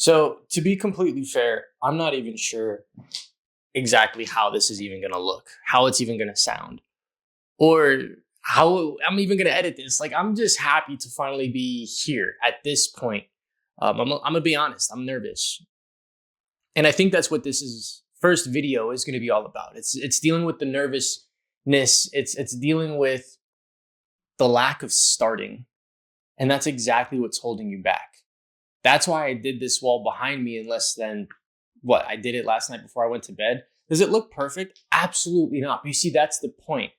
So, to be completely fair, I'm not even sure exactly how this is even going to look, how it's even going to sound, or how I'm even going to edit this. Like, I'm just happy to finally be here at this point. I'm going to be honest, I'm nervous. And I think that's what this is first video is going to be all about. It's dealing with the nervousness. It's dealing with the lack of starting. And that's exactly what's holding you back. That's why I did this wall behind me in less than what I did it last night before I went to bed. Does it look perfect? Absolutely not. But you see, that's the point.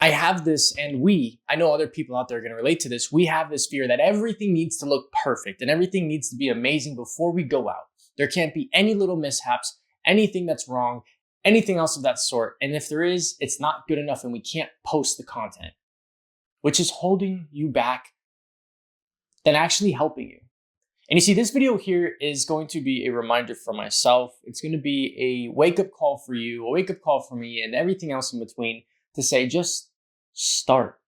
I have this, and I know other people out there are going to relate to this. We have this fear that everything needs to look perfect and everything needs to be amazing before we go out. There can't be any little mishaps, anything that's wrong, anything else of that sort. And if there is, it's not good enough and we can't post the content, which is holding you back than actually helping you. And you see, this video here is going to be a reminder for myself. It's going to be a wake-up call for you, a wake-up call for me, and everything else in between to say, just start.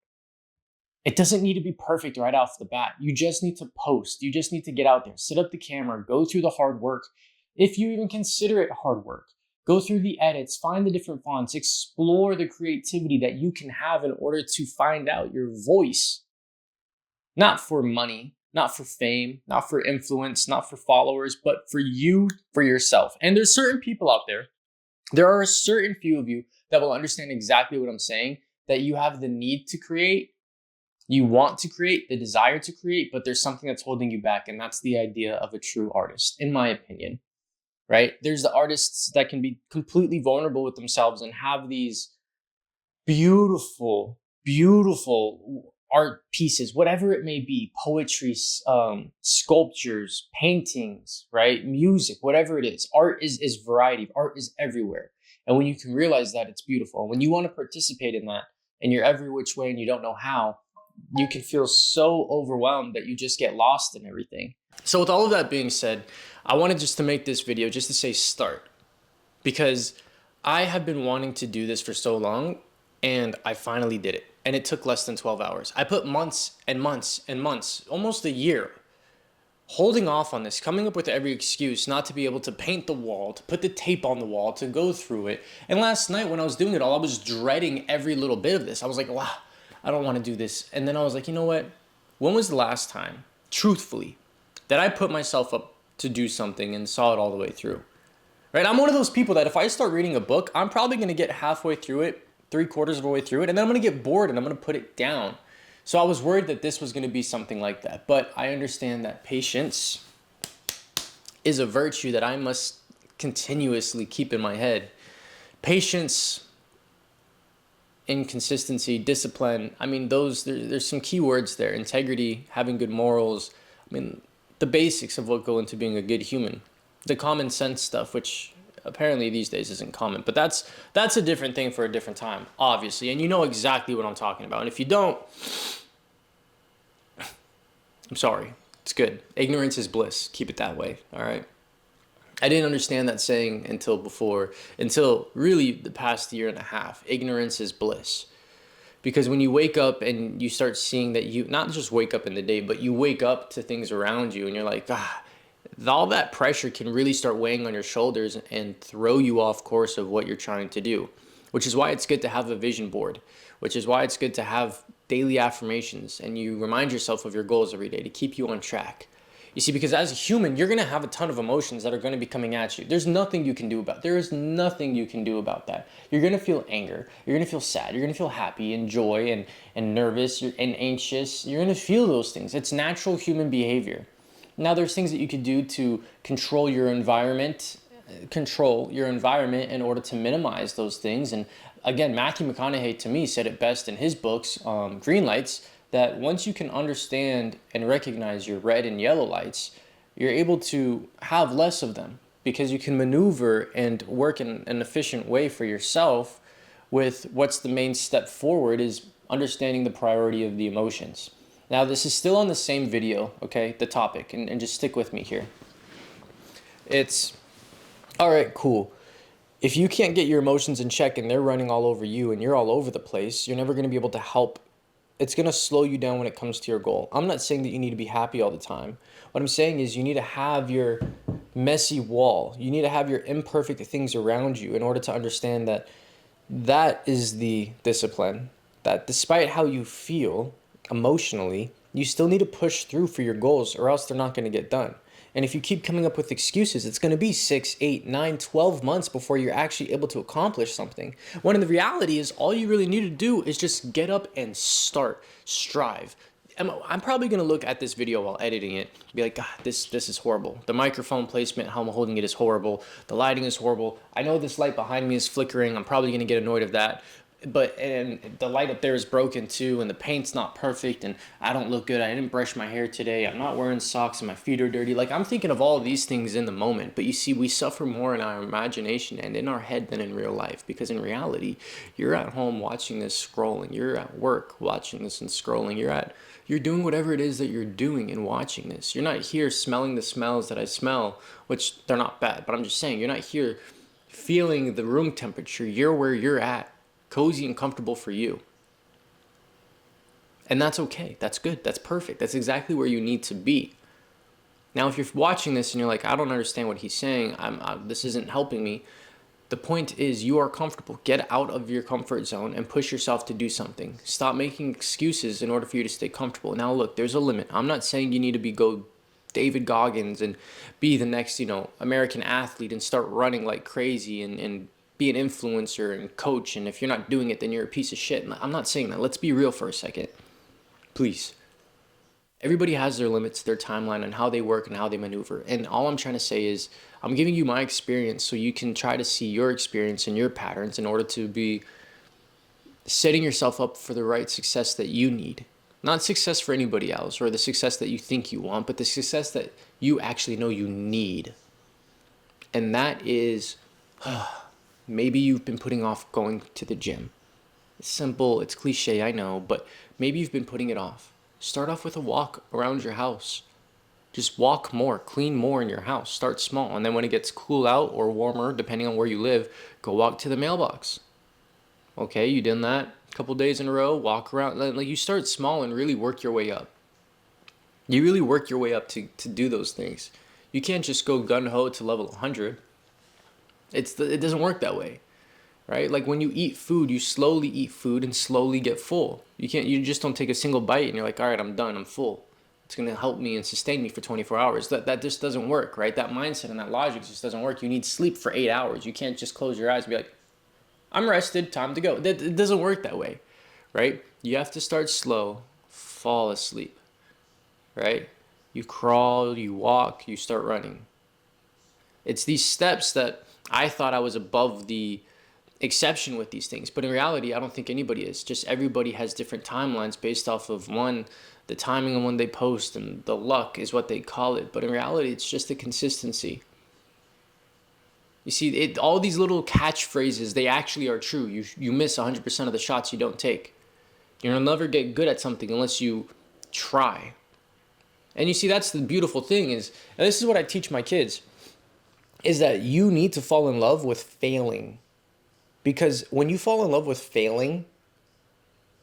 It doesn't need to be perfect right off the bat. You just need to post. You just need to get out there, set up the camera, go through the hard work. If you even consider it hard work, go through the edits, find the different fonts, explore the creativity that you can have in order to find out your voice. Not for money, not for fame, not for influence, not for followers, but for you, for yourself. And there's certain people out there, there are a certain few of you that will understand exactly what I'm saying, that you have the need to create, you want to create, the desire to create, but there's something that's holding you back, and that's the idea of a true artist, in my opinion, right? There's the artists that can be completely vulnerable with themselves and have these beautiful, beautiful art pieces, whatever it may be, poetry, sculptures, paintings, right? Music, whatever it is. Art is variety. Art is everywhere. And when you can realize that, it's beautiful. When you want to participate in that and you're every which way and you don't know how, you can feel so overwhelmed that you just get lost in everything. So with all of that being said, I wanted just to make this video just to say start, because I have been wanting to do this for so long and I finally did it. And it took less than 12 hours. I put months and months and months, almost a year, holding off on this, coming up with every excuse not to be able to paint the wall, to put the tape on the wall, to go through it. And last night when I was doing it all, I was dreading every little bit of this. I was like, wow, I don't want to do this. And then I was like, you know what? When was the last time, truthfully, that I put myself up to do something and saw it all the way through? Right? I'm one of those people that if I start reading a book, I'm probably going to get halfway through it, 3/4 of the way through it, and then I'm going to get bored and I'm going to put it down. So I was worried that this was going to be something like that. But I understand that patience is a virtue that I must continuously keep in my head. Patience, inconsistency, discipline. I mean, there's some key words there. Integrity, having good morals. I mean, the basics of what go into being a good human. The common sense stuff, which apparently these days isn't common, but that's a different thing for a different time, obviously. And you know exactly what I'm talking about. And if you don't, I'm sorry. It's good. Ignorance is bliss. Keep it that way. All right. I didn't understand that saying until really the past year and a half. Ignorance is bliss. Because when you wake up and you start seeing that you not just wake up in the day, but you wake up to things around you and you're like, all that pressure can really start weighing on your shoulders and throw you off course of what you're trying to do, which is why it's good to have a vision board, which is why it's good to have daily affirmations and you remind yourself of your goals every day to keep you on track. You see, because as a human, you're going to have a ton of emotions that are going to be coming at you. There is nothing you can do about that. You're going to feel anger. You're going to feel sad. You're going to feel happy and joy and nervous and anxious. You're going to feel those things. It's natural human behavior. Now, there's things that you could do to control your environment in order to minimize those things. And again, Matthew McConaughey, to me, said it best in his books, Green Lights, that once you can understand and recognize your red and yellow lights, you're able to have less of them because you can maneuver and work in an efficient way for yourself with what's the main step forward is understanding the priority of the emotions. Now, this is still on the same video, okay, the topic, and just stick with me here. It's, all right, cool. If you can't get your emotions in check and they're running all over you and you're all over the place, you're never going to be able to help it's going to slow you down when it comes to your goal. I'm not saying that you need to be happy all the time. What I'm saying is you need to have your messy wall. You need to have your imperfect things around you in order to understand that that is the discipline. That despite how you feel emotionally, you still need to push through for your goals or else they're not going to get done. And if you keep coming up with excuses, it's going to be 6, 8, 9, 12 months before you're actually able to accomplish something. When the reality is all you really need to do is just get up and start, strive. I'm probably going to look at this video while editing it, be like, God, this is horrible. The microphone placement, how I'm holding it is horrible. The lighting is horrible. I know this light behind me is flickering. I'm probably going to get annoyed of that. And the light up there is broken too, and the paint's not perfect, and I don't look good. I didn't brush my hair today. I'm not wearing socks, and my feet are dirty. Like, I'm thinking of all of these things in the moment, but you see, we suffer more in our imagination and in our head than in real life, because in reality, you're at home watching this scrolling. You're at work watching this and scrolling. You're doing whatever it is that you're doing and watching this. You're not here smelling the smells that I smell, which they're not bad, but I'm just saying, you're not here feeling the room temperature. You're where you're at, cozy and comfortable for you. And that's okay. That's good. That's perfect. That's exactly where you need to be. Now, if you're watching this and you're like, I don't understand what he's saying, this isn't helping me. The point is, you are comfortable. Get out of your comfort zone and push yourself to do something. Stop making excuses in order for you to stay comfortable. Now, look, there's a limit. I'm not saying you need to go David Goggins and be the next, American athlete and start running like crazy and be an influencer and coach. And if you're not doing it, then you're a piece of shit. And I'm not saying that. Let's be real for a second. Please. Everybody has their limits, their timeline, and how they work and how they maneuver. And all I'm trying to say is I'm giving you my experience so you can try to see your experience and your patterns in order to be setting yourself up for the right success that you need. Not success for anybody else or the success that you think you want, but the success that you actually know you need. And that is, maybe you've been putting off going to the gym. It's simple, it's cliche, I know, but maybe you've been putting it off. Start off with a walk around your house. Just walk more, clean more in your house. Start small, and then when it gets cool out or warmer, depending on where you live, go walk to the mailbox. Okay, you done that a couple days in a row, walk around. Like, you start small and really work your way up. You really work your way up to do those things. You can't just go gun-ho to level 100. It doesn't work that way. Right? Like when you eat food, you slowly eat food and slowly get full. You just don't take a single bite and you're like, all right, I'm done, I'm full. It's going to help me and sustain me for 24 hours. That just doesn't work, right? That mindset and that logic just doesn't work. You need sleep for 8 hours. You can't just close your eyes and be like, I'm rested, time to go. It doesn't work that way, right? You have to start slow, fall asleep, right? You crawl, you walk, you start running. It's these steps that I thought I was above the exception with these things, but in reality I don't think anybody is. Just everybody has different timelines based off of the timing of when they post, and the luck is what they call it, but in reality it's just the consistency. You see, all these little catchphrases, they actually are true. You miss 100% of the shots you don't take. You'll never get good at something unless you try. And you see, that's the beautiful thing is, and this is what I teach my kids, is that you need to fall in love with failing. Because when you fall in love with failing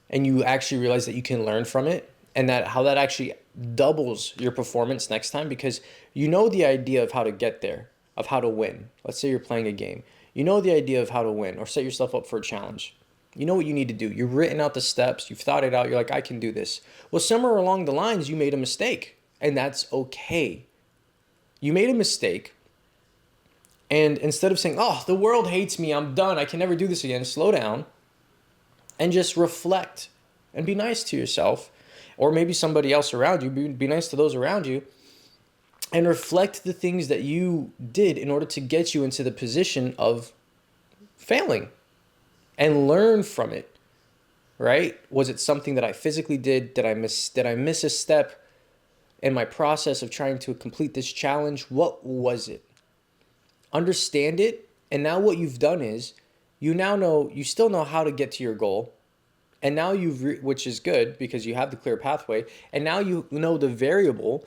and you actually realize that you can learn from it and that how that actually doubles your performance next time, because you know the idea of how to get there, of how to win. Let's say you're playing a game. You know the idea of how to win or set yourself up for a challenge. You know what you need to do. You've written out the steps. You've thought it out. You're like, I can do this. Well, somewhere along the lines, you made a mistake, and that's okay. You made a mistake. And instead of saying, oh, the world hates me, I'm done, I can never do this again, slow down and just reflect and be nice to yourself, or maybe somebody else around you, be nice to those around you, and reflect the things that you did in order to get you into the position of failing and learn from it, right? Was it something that I physically did? Did I miss a step in my process of trying to complete this challenge? What was it? Understand it, and now what you've done is you still know how to get to your goal, and now which is good because you have the clear pathway, and now you know the variable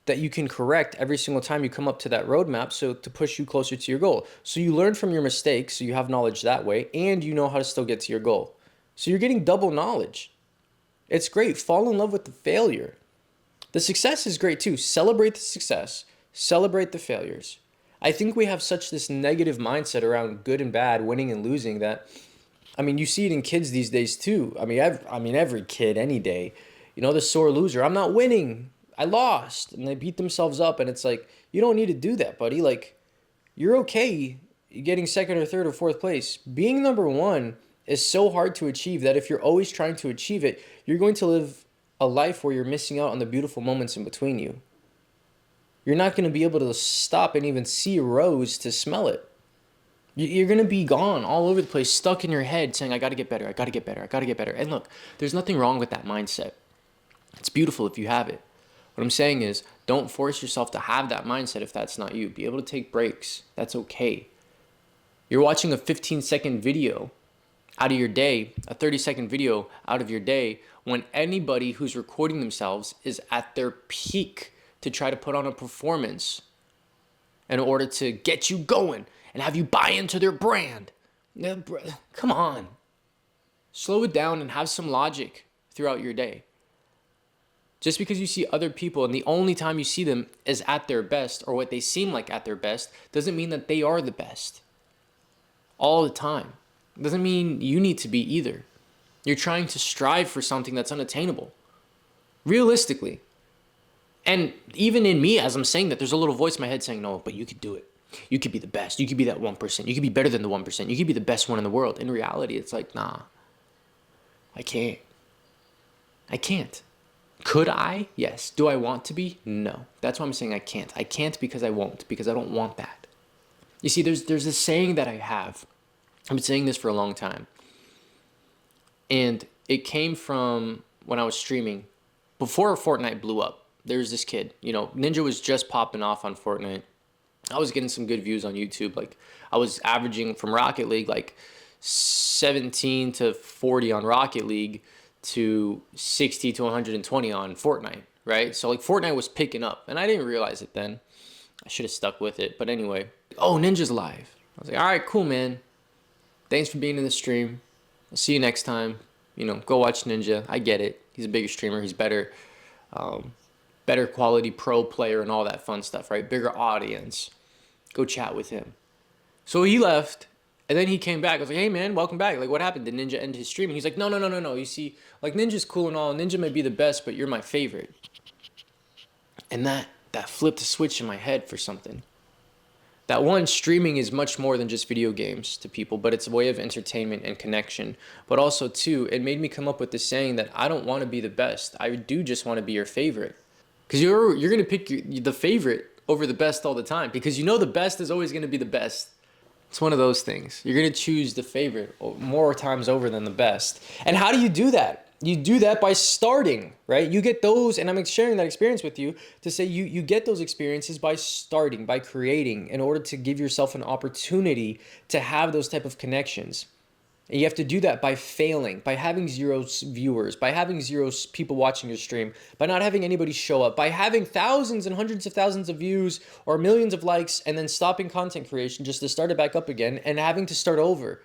that you can correct every single time you come up to that roadmap, so to push you closer to your goal. So you learn from your mistakes, so you have knowledge that way, and you know how to still get to your goal. So you're getting double knowledge. It's great. Fall in love with the failure. The success is great too. Celebrate the success. Celebrate the failures. I think we have such this negative mindset around good and bad, winning and losing that, I mean, you see it in kids these days too. Every kid any day, the sore loser. I'm not winning. I lost. And they beat themselves up. And it's like, you don't need to do that, buddy. Like, you're okay getting second or third or fourth place. Being number one is so hard to achieve that if you're always trying to achieve it, you're going to live a life where you're missing out on the beautiful moments in between you. You're not going to be able to stop and even see a rose to smell it. You're going to be gone all over the place, stuck in your head saying, I got to get better, I got to get better, I got to get better. And look, there's nothing wrong with that mindset. It's beautiful if you have it. What I'm saying is, don't force yourself to have that mindset if that's not you. Be able to take breaks. That's okay. You're watching a 15-second video out of your day, a 30-second video out of your day, when anybody who's recording themselves is at their peak to try to put on a performance in order to get you going and have you buy into their brand. Come on. Slow it down and have some logic throughout your day. Just because you see other people and the only time you see them is at their best or what they seem like at their best doesn't mean that they are the best all the time. Doesn't mean you need to be either. You're trying to strive for something that's unattainable. Realistically. And even in me, as I'm saying that, there's a little voice in my head saying, no, but you could do it. You could be the best. You could be that 1%. You could be better than the 1%. You could be the best one in the world. In reality, it's like, nah, I can't. I can't. Could I? Yes. Do I want to be? No. That's why I'm saying I can't. I can't because I won't, because I don't want that. You see, there's this saying that I have. I've been saying this for a long time. And it came from when I was streaming. Before Fortnite blew up, there's this kid. Ninja was just popping off on Fortnite. I was getting some good views on YouTube. Like, I was averaging from Rocket League, like 17 to 40 on Rocket League to 60 to 120 on Fortnite, right? So, like, Fortnite was picking up. And I didn't realize it then. I should have stuck with it. But anyway. Oh, Ninja's live. I was like, all right, cool, man. Thanks for being in the stream. I'll see you next time. Go watch Ninja. I get it. He's a bigger streamer. He's better quality pro player and all that fun stuff, right? Bigger audience. Go chat with him. So he left, and then he came back. I was like, hey, man, welcome back. Like, what happened? Did Ninja end his stream? And he's like, no. You see, like, Ninja's cool and all. Ninja might be the best, but you're my favorite. And that flipped a switch in my head for something. That one, streaming is much more than just video games to people, but it's a way of entertainment and connection. But also, too, it made me come up with this saying that I don't want to be the best. I do just want to be your favorite. Because you're going to pick the favorite over the best all the time. Because the best is always going to be the best. It's one of those things. You're going to choose the favorite more times over than the best. And how do you do that? You do that by starting, right? You get those, and I'm sharing that experience with you to say you get those experiences by starting, by creating, in order to give yourself an opportunity to have those type of connections. And you have to do that by failing, by having 0 viewers, by having 0 people watching your stream, by not having anybody show up, by having thousands and hundreds of thousands of views or millions of likes and then stopping content creation just to start it back up again and having to start over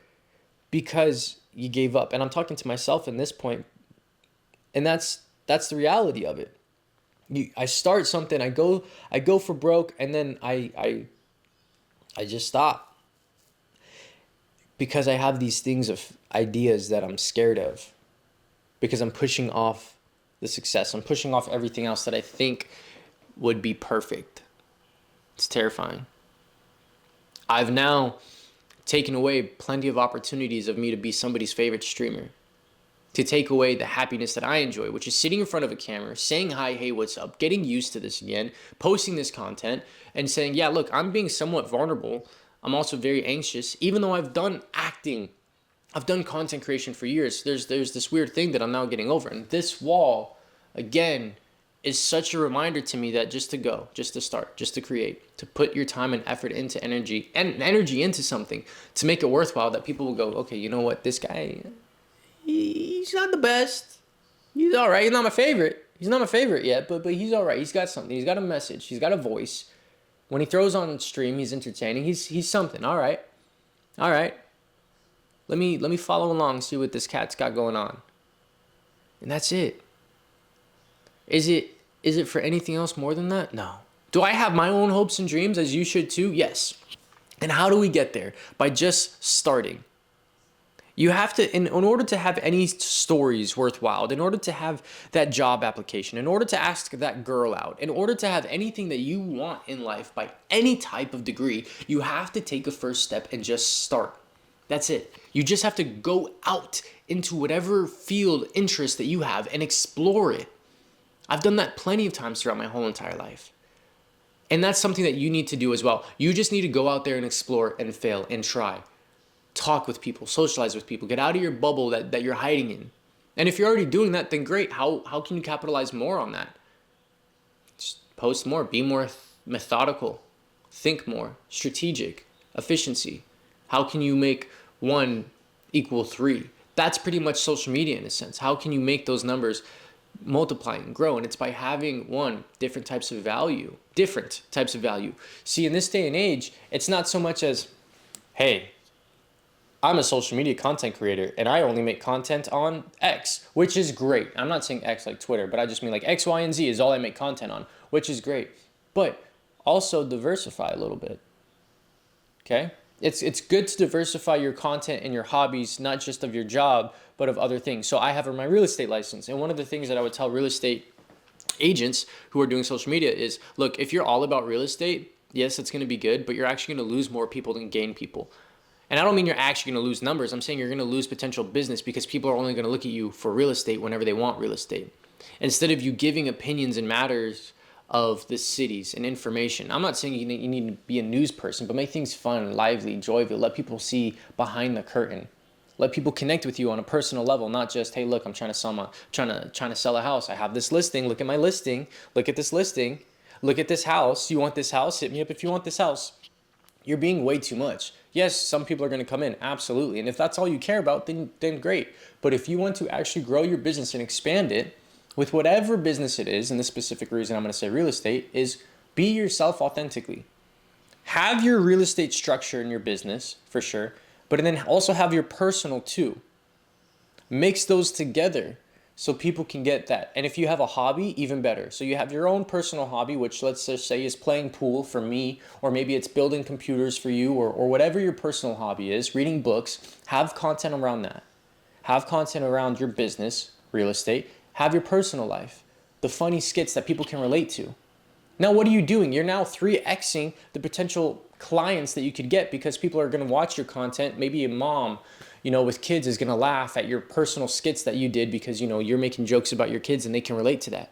because you gave up. And I'm talking to myself in this point. And that's the reality of it. I start something, I go for broke, and then I just stop. Because I have these things of ideas that I'm scared of. Because I'm pushing off the success. I'm pushing off everything else that I think would be perfect. It's terrifying. I've now taken away plenty of opportunities of me to be somebody's favorite streamer. To take away the happiness that I enjoy, which is sitting in front of a camera, saying hi, hey, what's up, getting used to this again, posting this content, and saying, yeah, look, I'm being somewhat vulnerable. I'm also very anxious. Even though I've done acting, I've done content creation for years, there's this weird thing that I'm now getting over. And this wall, again, is such a reminder to me that just to go, just to start, just to create, to put your time and effort into energy into something, to make it worthwhile, that people will go, okay, you know what, this guy... He's not the best. He's all right. He's not my favorite. He's not my favorite yet, but he's all right. He's got something. He's got a message. He's got a voice. When he throws on stream, he's entertaining. He's something. All right. Let me follow along, see what this cat's got going on. And that's it. Is it for anything else more than that? No. Do I have my own hopes and dreams, as you should too? Yes. And how do we get there? By just starting. You have to, in order to have any stories worthwhile, in order to have that job application, in order to ask that girl out, in order to have anything that you want in life by any type of degree, you have to take a first step and just start. That's it. You just have to go out into whatever field interest that you have and explore it. I've done that plenty of times throughout my whole entire life. And that's something that you need to do as well. You just need to go out there and explore and fail and try. Talk with people, socialize with people, get out of your bubble that you're hiding in. And if you're already doing that, then great. How can you capitalize more on that? Just post more, be more methodical, think more, strategic, efficiency. How can you make 1 equal 3? That's pretty much social media in a sense. How can you make those numbers multiply and grow? And it's by having different types of value. See, in this day and age, it's not so much as, hey, I'm a social media content creator and I only make content on X, which is great. I'm not saying X like Twitter, but I just mean like X, Y, and Z is all I make content on, which is great. But also diversify a little bit. Okay? It's good to diversify your content and your hobbies, not just of your job, but of other things. So I have my real estate license. And one of the things that I would tell real estate agents who are doing social media is, look, if you're all about real estate, yes, it's going to be good, but you're actually going to lose more people than gain people. And I don't mean you're actually going to lose numbers. I'm saying you're going to lose potential business because people are only going to look at you for real estate whenever they want real estate. Instead of you giving opinions and matters of the cities and information. I'm not saying you need to be a news person, but make things fun, lively, joyful. Let people see behind the curtain. Let people connect with you on a personal level, not just, hey, look, I'm trying to sell a house. I have this listing. Look at my listing. Look at this listing. Look at this house. You want this house? Hit me up if you want this house. You're being way too much. Yes, some people are going to come in, absolutely. And if that's all you care about, then great. But if you want to actually grow your business and expand it with whatever business it is, and the specific reason I'm going to say real estate is be yourself authentically. Have your real estate structure in your business, for sure, but then also have your personal too. Mix those together so people can get that. And if you have a hobby, even better. So you have your own personal hobby, which let's just say is playing pool for me, or maybe it's building computers for you, or whatever your personal hobby is, reading books. Have content around that. Have content around your business, real estate. Have your personal life, the funny skits that people can relate to. Now, what are you doing? You're now 3xing the potential clients that you could get because people are going to watch your content. Maybe a mom, with kids is going to laugh at your personal skits that you did because, you're making jokes about your kids and they can relate to that.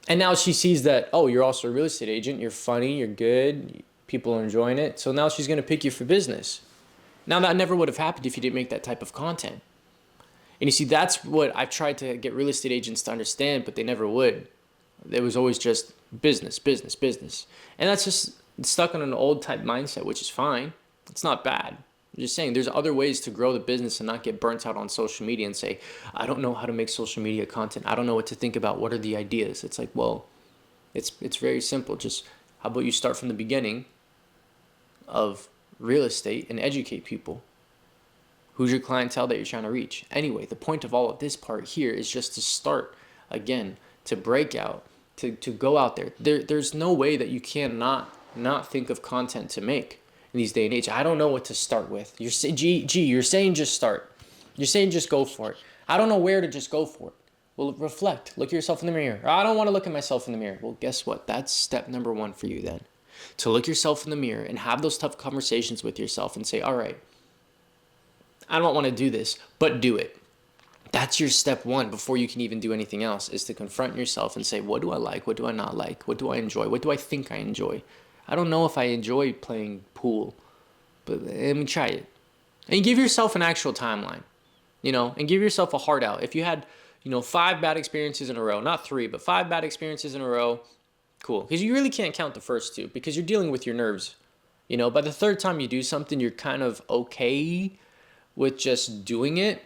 And now she sees that, oh, you're also a real estate agent. You're funny. You're good. People are enjoying it. So now she's going to pick you for business. Now, that never would have happened if you didn't make that type of content. And you see, that's what I've tried to get real estate agents to understand, but they never would. It was always just business, business, business. And that's just stuck on an old type mindset, which is fine. It's not bad. I'm just saying there's other ways to grow the business and not get burnt out on social media and say, I don't know how to make social media content. I don't know what to think about. What are the ideas? It's like, well, it's very simple. Just how about you start from the beginning of real estate and educate people? Who's your clientele that you're trying to reach? Anyway, the point of all of this part here is just to start again, to break out, to go out there. There's no way that you cannot not think of content to make in these day and age. I don't know what to start with. You're saying just start. You're saying just go for it. I don't know where to just go for it. Well, reflect. Look at yourself in the mirror. I don't want to look at myself in the mirror. Well, guess what? That's step number 1 for you then. To look yourself in the mirror and have those tough conversations with yourself and say, all right, I don't want to do this, but do it. That's your step 1 before you can even do anything else, is to confront yourself and say, what do I like? What do I not like? What do I enjoy? What do I think I enjoy? I don't know if I enjoy playing pool, but let me try it. And give yourself an actual timeline, and give yourself a heart out. If you had, 5 bad experiences in a row, not 3, but 5 bad experiences in a row, cool. Because you really can't count the first 2 because you're dealing with your nerves. By the 3rd time you do something, you're kind of okay with just doing it,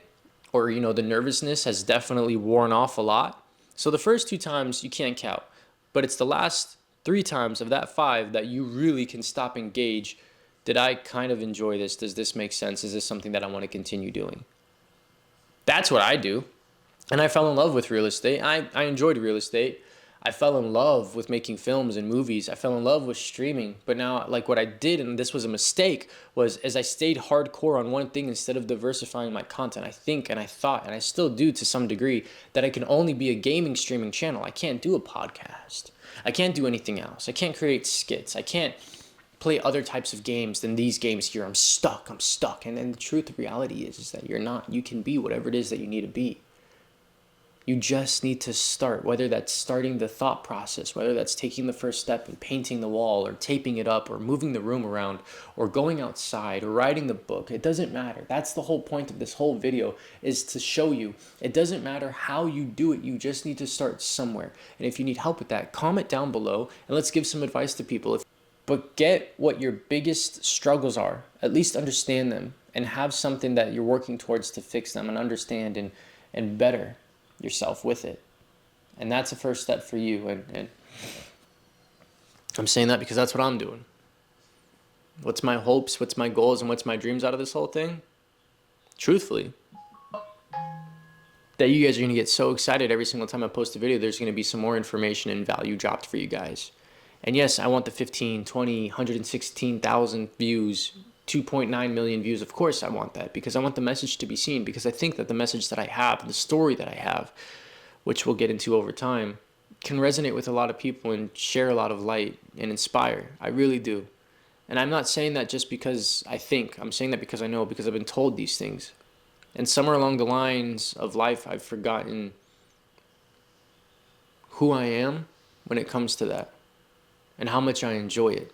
or the nervousness has definitely worn off a lot. So the first 2 times you can't count, but it's the last 3 times of that 5 that you really can stop and gauge, did I kind of enjoy this? Does this make sense? Is this something that I want to continue doing? That's what I do. And I fell in love with real estate. I enjoyed real estate. I fell in love with making films and movies. I fell in love with streaming. But now, like what I did, and this was a mistake, was as I stayed hardcore on one thing instead of diversifying my content, I think and I thought, and I still do to some degree, that I can only be a gaming streaming channel. I can't do a podcast. I can't do anything else. I can't create skits. I can't play other types of games than these games here. I'm stuck. And then the truth, the reality is that you're not. You can be whatever it is that you need to be. You just need to start, whether that's starting the thought process, whether that's taking the first step and painting the wall or taping it up or moving the room around or going outside or writing the book. It doesn't matter. That's the whole point of this whole video, is to show you it doesn't matter how you do it. You just need to start somewhere. And if you need help with that, comment down below and let's give some advice to people. But get what your biggest struggles are, at least understand them, and have something that you're working towards to fix them and understand and better yourself with it. And that's a first step for you. And I'm saying that because that's what I'm doing. What's my hopes, what's my goals, and what's my dreams out of this whole thing? Truthfully, that you guys are going to get so excited every single time I post a video, there's going to be some more information and value dropped for you guys. And yes, I want the 15, 20, 116,000 views, 2.9 million views. Of course I want that, because I want the message to be seen, because I think that the message that I have, the story that I have, which we'll get into over time, can resonate with a lot of people and share a lot of light and inspire. I really do. And I'm not saying that just because I think. I'm saying that because I know, because I've been told these things. And somewhere along the lines of life, I've forgotten who I am when it comes to that and how much I enjoy it.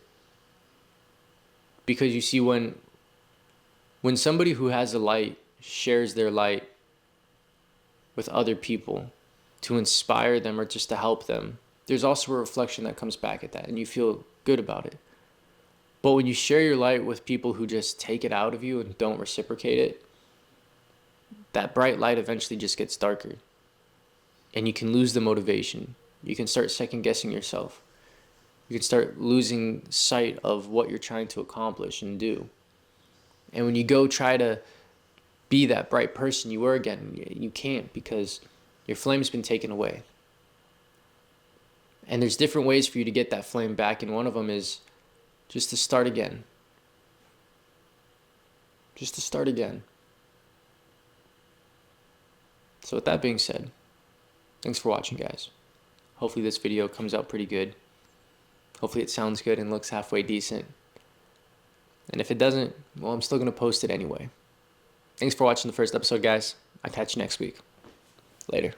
Because you see, when somebody who has a light shares their light with other people to inspire them or just to help them, there's also a reflection that comes back at that, and you feel good about it. But when you share your light with people who just take it out of you and don't reciprocate it, that bright light eventually just gets darker. And you can lose the motivation. You can start second guessing yourself. You can start losing sight of what you're trying to accomplish and do. And when you go try to be that bright person you were again, you can't, because your flame's been taken away. And there's different ways for you to get that flame back, and one of them is just to start again. Just to start again. So with that being said, thanks for watching, guys. Hopefully this video comes out pretty good. Hopefully it sounds good and looks halfway decent. And if it doesn't, well, I'm still going to post it anyway. Thanks for watching the first episode, guys. I'll catch you next week. Later.